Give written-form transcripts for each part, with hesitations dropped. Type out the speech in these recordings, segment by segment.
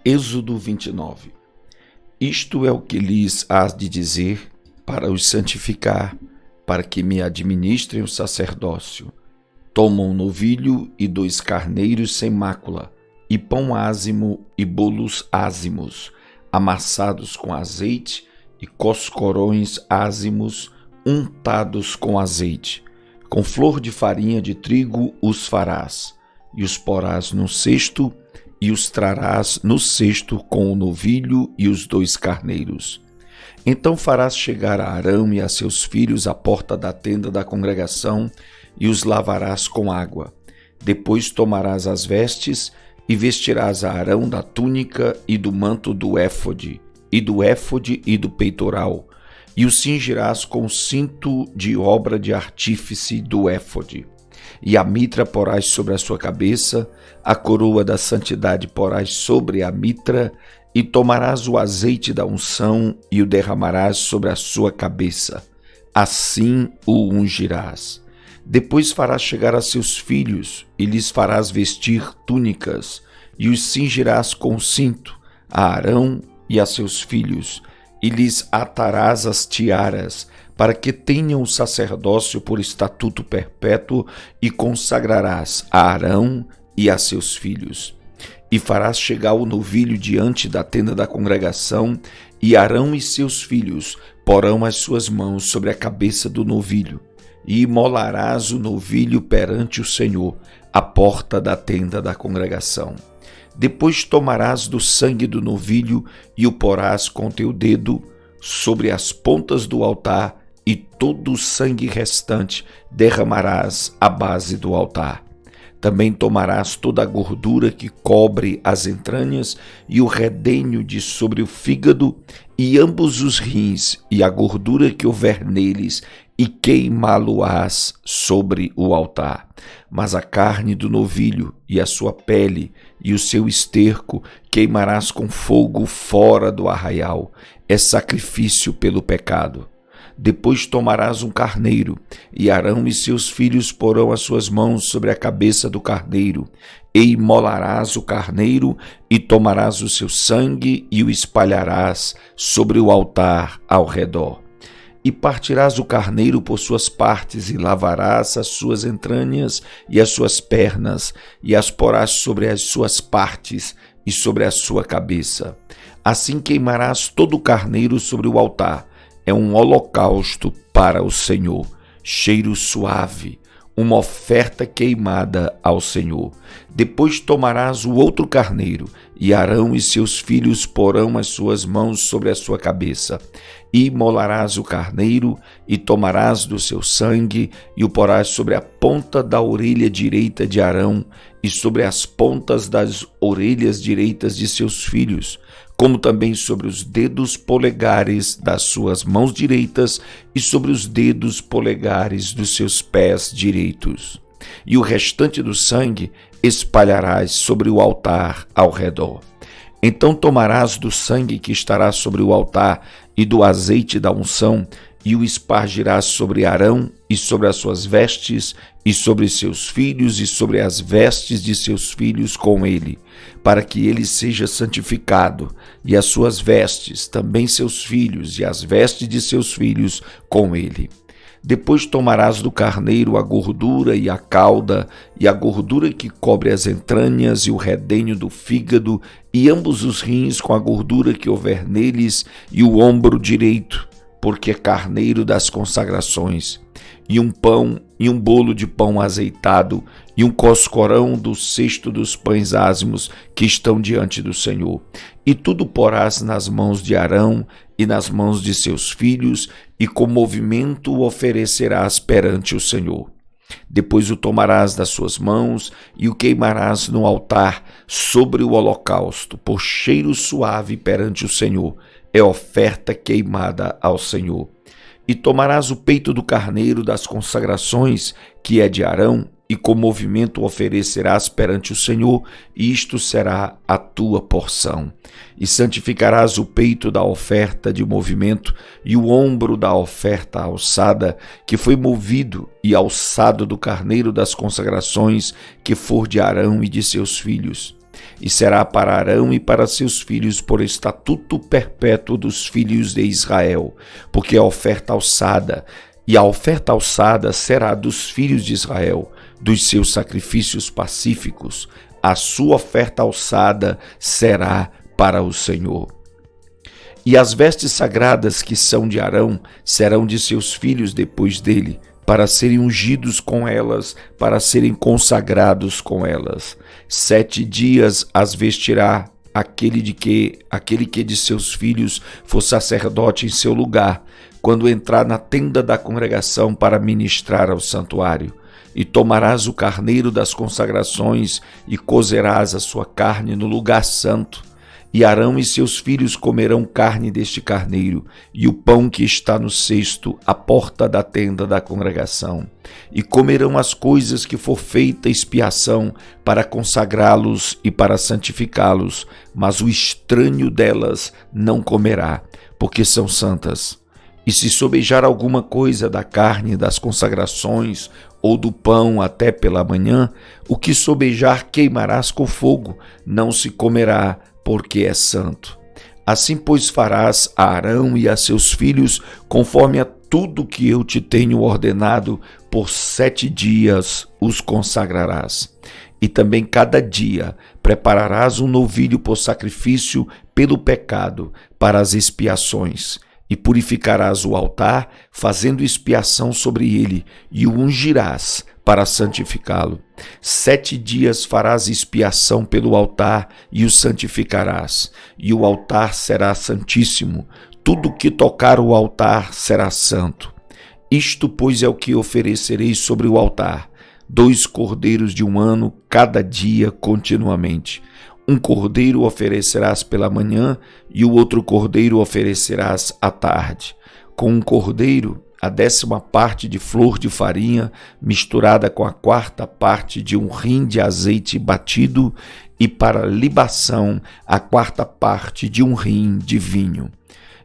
Êxodo 29. Isto é o que lhes hás de dizer para os santificar, para que me administrem o sacerdócio. Tomam um novilho e 2 carneiros sem mácula, e pão ázimo e bolos ázimos, amassados com azeite, e coscorões ázimos, untados com azeite. Com flor de farinha de trigo os farás, e os porás num cesto, e os trarás no cesto com o novilho e os 2 carneiros. Então farás chegar a Arão e a seus filhos à porta da tenda da congregação, e os lavarás com água. Depois tomarás as vestes, e vestirás a Arão da túnica e do manto do éfode, e do peitoral, e o cingirás com o cinto de obra de artífice do éfode. E a mitra porás sobre a sua cabeça, a coroa da santidade porás sobre a mitra, e tomarás o azeite da unção e o derramarás sobre a sua cabeça. Assim o ungirás. Depois farás chegar a seus filhos, e lhes farás vestir túnicas, e os cingirás com o cinto, a Arão e a seus filhos, e lhes atarás as tiaras, para que tenham o sacerdócio por estatuto perpétuo, e consagrarás a Arão e a seus filhos. E farás chegar o novilho diante da tenda da congregação, e Arão e seus filhos porão as suas mãos sobre a cabeça do novilho, e imolarás o novilho perante o Senhor, à porta da tenda da congregação. Depois tomarás do sangue do novilho e o porás com teu dedo sobre as pontas do altar, e todo o sangue restante derramarás à base do altar. Também tomarás toda a gordura que cobre as entranhas e o redenho de sobre o fígado e ambos os rins e a gordura que houver neles, e queimá-lo-ás sobre o altar. Mas a carne do novilho e a sua pele e o seu esterco queimarás com fogo fora do arraial. É sacrifício pelo pecado. Depois tomarás um carneiro, e Arão e seus filhos porão as suas mãos sobre a cabeça do carneiro, e imolarás o carneiro, e tomarás o seu sangue, e o espalharás sobre o altar ao redor. E partirás o carneiro por suas partes, e lavarás as suas entranhas e as suas pernas, e as porás sobre as suas partes e sobre a sua cabeça. Assim queimarás todo o carneiro sobre o altar. É um holocausto para o Senhor, cheiro suave, uma oferta queimada ao Senhor. Depois tomarás o outro carneiro, e Arão e seus filhos porão as suas mãos sobre a sua cabeça. E imolarás o carneiro, e tomarás do seu sangue, e o porás sobre a ponta da orelha direita de Arão, e sobre as pontas das orelhas direitas de seus filhos, como também sobre os dedos polegares das suas mãos direitas e sobre os dedos polegares dos seus pés direitos. E o restante do sangue espalharás sobre o altar ao redor. Então tomarás do sangue que estará sobre o altar e do azeite da unção, e o espargirás sobre Arão e sobre as suas vestes, e sobre seus filhos e sobre as vestes de seus filhos com ele, para que ele seja santificado, e as suas vestes, também seus filhos, e as vestes de seus filhos com ele. Depois tomarás do carneiro a gordura e a cauda, e a gordura que cobre as entranhas e o redenho do fígado, e ambos os rins com a gordura que houver neles, e o ombro direito, porque é carneiro das consagrações, e um pão e um bolo de pão azeitado, e um coscorão do cesto dos pães ázimos que estão diante do Senhor. E tudo porás nas mãos de Arão e nas mãos de seus filhos, e com movimento o oferecerás perante o Senhor. Depois o tomarás das suas mãos e o queimarás no altar sobre o holocausto, por cheiro suave perante o Senhor. É oferta queimada ao Senhor. E tomarás o peito do carneiro das consagrações, que é de Arão, e com movimento o oferecerás perante o Senhor, e isto será a tua porção. E santificarás o peito da oferta de movimento e o ombro da oferta alçada, que foi movido e alçado do carneiro das consagrações, que for de Arão e de seus filhos. e será para Arão e para seus filhos por estatuto perpétuo dos filhos de Israel, porque a oferta alçada, e a oferta alçada será dos filhos de Israel, dos seus sacrifícios pacíficos, a sua oferta alçada será para o Senhor. E as vestes sagradas que são de Arão serão de seus filhos depois dele, para serem ungidos com elas, para serem consagrados com elas. 7 dias as vestirá aquele que de seus filhos for sacerdote em seu lugar, quando entrar na tenda da congregação para ministrar ao santuário. E tomarás o carneiro das consagrações e cozerás a sua carne no lugar santo. E Arão e seus filhos comerão carne deste carneiro, e o pão que está no cesto, à porta da tenda da congregação. E comerão as coisas que for feita expiação, para consagrá-los e para santificá-los, mas o estranho delas não comerá, porque são santas. E se sobejar alguma coisa da carne das consagrações, ou do pão até pela manhã, o que sobejar queimarás com fogo, não se comerá, porque é santo. Assim, pois, farás a Arão e a seus filhos, conforme a tudo que eu te tenho ordenado, por 7 dias os consagrarás. E também cada dia prepararás um novilho por sacrifício pelo pecado, para as expiações. E purificarás o altar, fazendo expiação sobre ele, e o ungirás para santificá-lo. 7 dias farás expiação pelo altar e o santificarás, e o altar será santíssimo. Tudo que tocar o altar será santo. Isto, pois, é o que oferecereis sobre o altar: 2 cordeiros de 1 ano, cada dia continuamente. Um cordeiro oferecerás pela manhã e o outro cordeiro oferecerás à tarde. Com um cordeiro, a 10ª parte de flor de farinha, misturada com a 4ª parte de um rim de azeite batido, e para libação, a 4ª parte de um rim de vinho.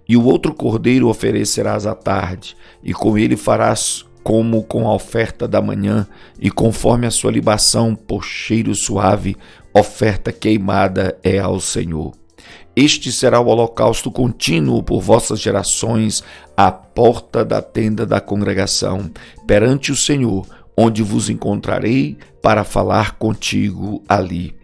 E o outro cordeiro oferecerás à tarde, e com ele farás como com a oferta da manhã, e conforme a sua libação por cheiro suave, oferta queimada é ao Senhor. Este será o holocausto contínuo por vossas gerações, à porta da tenda da congregação, perante o Senhor, onde vos encontrarei para falar contigo ali.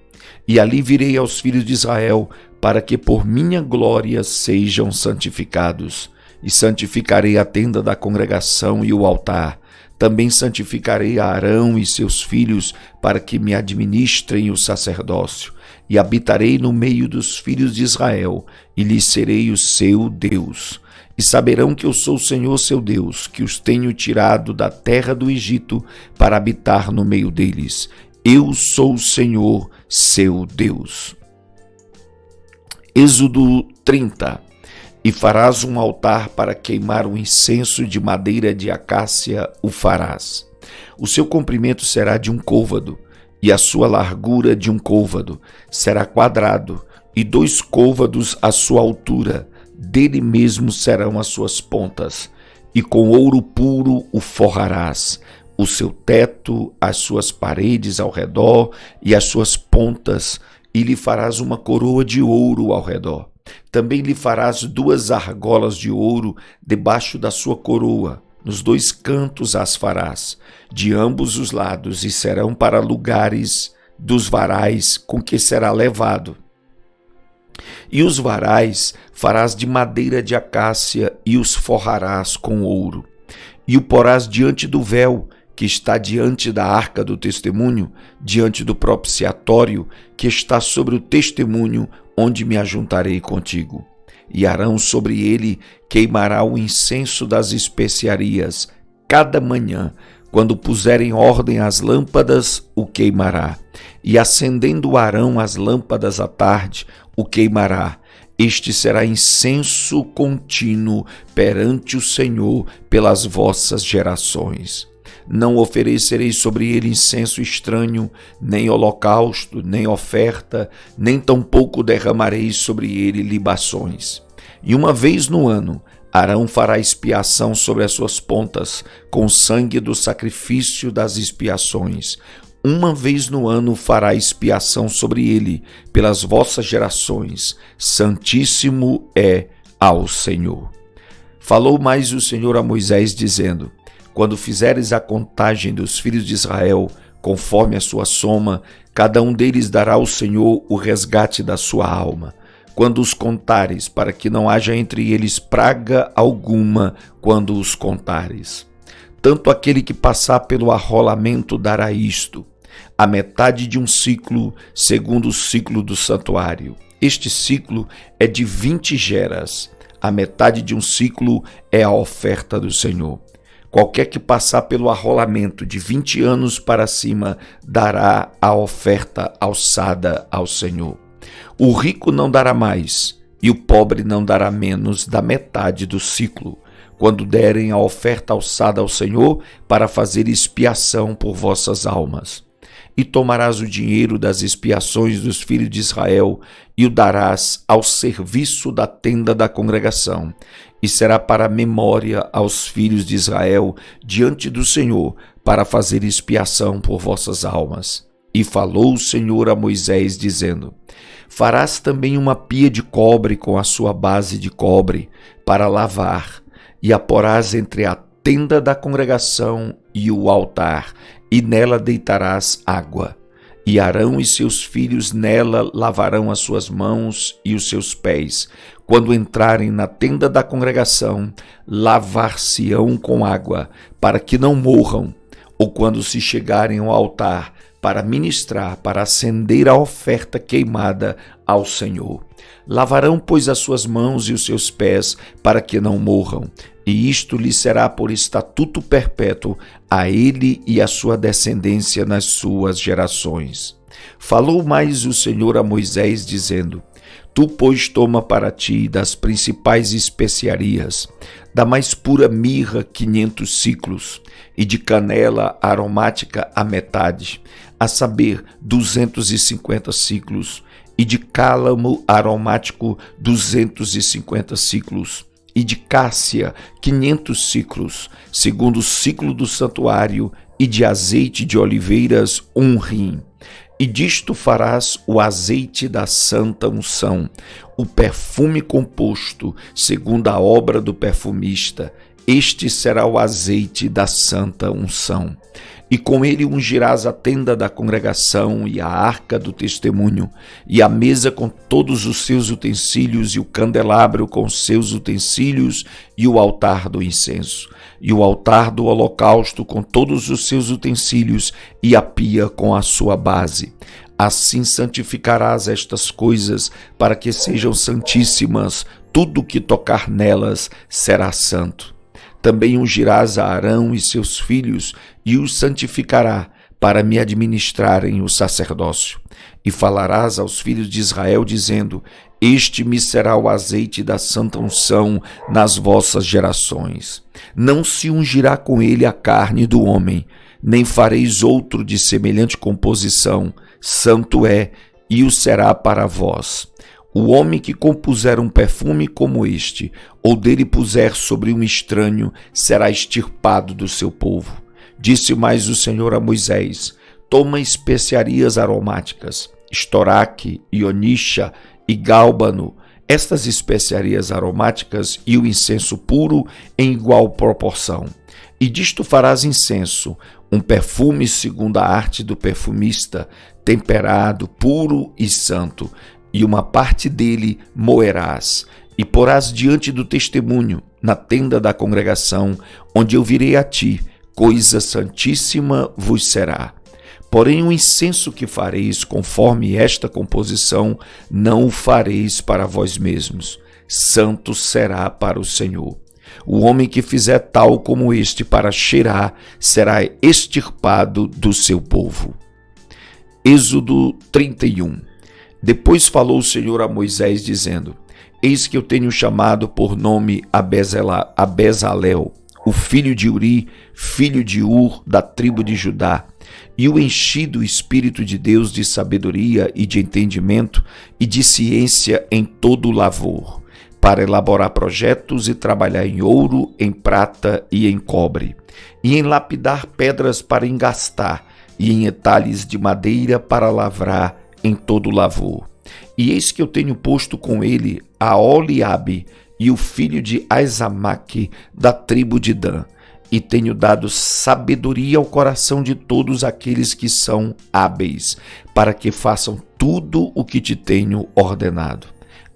E ali virei aos filhos de Israel, para que por minha glória sejam santificados. E santificarei a tenda da congregação e o altar. Também santificarei a Arão e seus filhos, para que me administrem o sacerdócio. E habitarei no meio dos filhos de Israel, e lhes serei o seu Deus. E saberão que eu sou o Senhor seu Deus, que os tenho tirado da terra do Egito, para habitar no meio deles. Eu sou o Senhor seu Deus. Êxodo 30. E farás um altar para queimar o incenso de madeira de acácia, o farás. O seu comprimento será de 1 côvado, e a sua largura de 1 côvado. Será quadrado, e 2 côvados a sua altura. Dele mesmo serão as suas pontas. E com ouro puro o forrarás. O seu teto, as suas paredes ao redor e as suas pontas, e lhe farás uma coroa de ouro ao redor. Também lhe farás 2 argolas de ouro debaixo da sua coroa, nos 2 cantos as farás, de ambos os lados, e serão para lugares dos varais com que será levado. E os varais farás de madeira de acácia e os forrarás com ouro. E o porás diante do véu, que está diante da arca do testemunho, diante do propiciatório, que está sobre o testemunho, onde me ajuntarei contigo. E Arão sobre ele queimará o incenso das especiarias. Cada manhã, quando puser em ordem as lâmpadas, o queimará. E acendendo Arão as lâmpadas à tarde, o queimará. Este será incenso contínuo perante o Senhor pelas vossas gerações. Não oferecereis sobre ele incenso estranho, nem holocausto, nem oferta, nem tampouco derramareis sobre ele libações. E uma vez no ano, Arão fará expiação sobre as suas pontas, com o sangue do sacrifício das expiações. uma vez no ano fará expiação sobre ele pelas vossas gerações. Santíssimo é ao Senhor. Falou mais o Senhor a Moisés, dizendo: quando fizeres a contagem dos filhos de Israel, conforme a sua soma, cada um deles dará ao Senhor o resgate da sua alma. Quando os contares, para que não haja entre eles praga alguma quando os contares. Tanto aquele que passar pelo arrolamento dará isto: a metade de um ciclo, segundo o ciclo do santuário. Este ciclo é de 20 geras. A metade de um ciclo é a oferta do Senhor. Qualquer que passar pelo arrolamento de 20 anos para cima dará a oferta alçada ao Senhor. O rico não dará mais, e o pobre não dará menos da metade do ciclo, quando derem a oferta alçada ao Senhor para fazer expiação por vossas almas. E tomarás o dinheiro das expiações dos filhos de Israel e o darás ao serviço da tenda da congregação, e será para memória aos filhos de Israel diante do Senhor, para fazer expiação por vossas almas. E falou o Senhor a Moisés, dizendo: farás também uma pia de cobre com a sua base de cobre para lavar, e a porás entre a tenda da congregação e o altar, e nela deitarás água. E Arão e seus filhos nela lavarão as suas mãos e os seus pés. Quando entrarem na tenda da congregação, lavar-se-ão com água, para que não morram. Ou quando se chegarem ao altar, para ministrar, para acender a oferta queimada ao Senhor. Lavarão, pois, as suas mãos e os seus pés, para que não morram. E isto lhe será por estatuto perpétuo a ele e a sua descendência nas suas gerações. Falou mais o Senhor a Moisés, dizendo: tu, pois, toma para ti das principais especiarias, da mais pura mirra 500 ciclos, e de canela aromática a metade, a saber, 250 ciclos, e de cálamo aromático 250 ciclos, e de cássia 500 ciclos, segundo o ciclo do santuário, e de azeite de oliveiras 1 rim. E disto farás o azeite da santa unção, o perfume composto, segundo a obra do perfumista. Este será o azeite da santa unção. E com ele ungirás a tenda da congregação e a arca do testemunho, e a mesa com todos os seus utensílios, e o candelabro com seus utensílios, e o altar do incenso, e o altar do holocausto com todos os seus utensílios, e a pia com a sua base. Assim santificarás estas coisas, para que sejam santíssimas. Tudo que tocar nelas será santo. Também ungirás a Arão e seus filhos, e os santificará, para me administrarem o sacerdócio. E falarás aos filhos de Israel, dizendo: este me será o azeite da santa unção nas vossas gerações. Não se ungirá com ele a carne do homem, nem fareis outro de semelhante composição. Santo é, e o será para vós. O homem que compuser um perfume como este, ou dele puser sobre um estranho, será extirpado do seu povo. Disse mais o Senhor a Moisés: toma especiarias aromáticas, estoraque, ionisha e gálbano, estas especiarias aromáticas e o incenso puro em igual proporção. E disto farás incenso, um perfume segundo a arte do perfumista, temperado, puro e santo, e uma parte dele moerás, e porás diante do testemunho, na tenda da congregação, onde eu virei a ti, coisa santíssima vos será. Porém o incenso que fareis conforme esta composição, não o fareis para vós mesmos, santo será para o Senhor. O homem que fizer tal como este para cheirar, será extirpado do seu povo. Êxodo 31. Depois falou o Senhor a Moisés, dizendo: eis que eu tenho chamado por nome a Bezalel, o filho de Uri, filho de Ur, da tribo de Judá, e o enchi do Espírito de Deus de sabedoria e de entendimento e de ciência em todo o lavor, para elaborar projetos e trabalhar em ouro, em prata e em cobre, e em lapidar pedras para engastar, e em entalhes de madeira para lavrar em todo lavor. E eis que eu tenho posto com ele a Oliabe e o filho de Aizamaque da tribo de Dan, e tenho dado sabedoria ao coração de todos aqueles que são hábeis, para que façam tudo o que te tenho ordenado,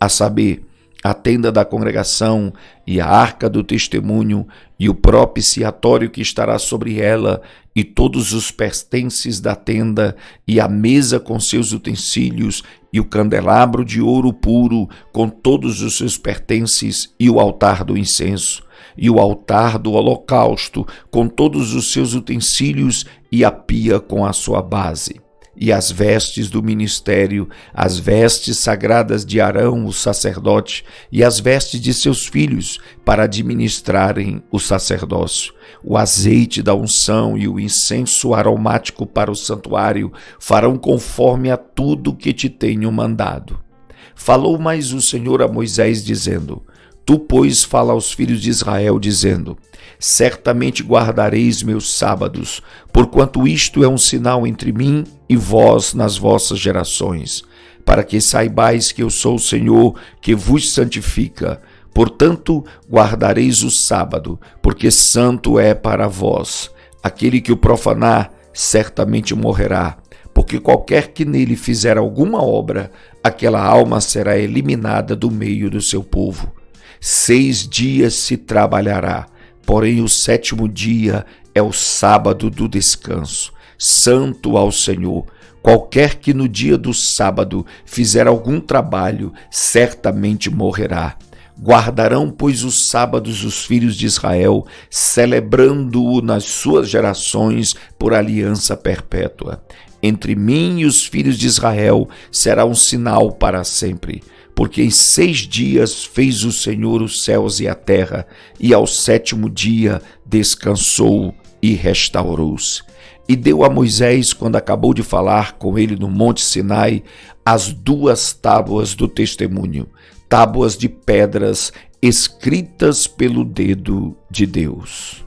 a saber, a tenda da congregação e a arca do testemunho e o propiciatório que estará sobre ela e todos os pertences da tenda e a mesa com seus utensílios e o candelabro de ouro puro com todos os seus pertences e o altar do incenso e o altar do holocausto com todos os seus utensílios e a pia com a sua base. E as vestes do ministério, as vestes sagradas de Arão, o sacerdote, e as vestes de seus filhos, para administrarem o sacerdócio. O azeite da unção e o incenso aromático para o santuário farão conforme a tudo que te tenho mandado. Falou mais o Senhor a Moisés, dizendo: Tu, pois, fala aos filhos de Israel, dizendo: Certamente guardareis meus sábados, porquanto isto é um sinal entre mim e vós nas vossas gerações, para que saibais que eu sou o Senhor que vos santifica. Portanto, guardareis o sábado, porque santo é para vós. Aquele que o profanar certamente morrerá, porque qualquer que nele fizer alguma obra, aquela alma será eliminada do meio do seu povo. 6 dias se trabalhará, porém o 7º dia é o sábado do descanso, santo ao Senhor. Qualquer que no dia do sábado fizer algum trabalho, certamente morrerá. Guardarão, pois, os sábados os filhos de Israel, celebrando-o nas suas gerações por aliança perpétua. Entre mim e os filhos de Israel será um sinal para sempre. Porque em 6 dias fez o Senhor os céus e a terra, e ao 7º dia descansou e restaurou-se. E deu a Moisés, quando acabou de falar com ele no monte Sinai, as 2 tábuas do testemunho, tábuas de pedras escritas pelo dedo de Deus.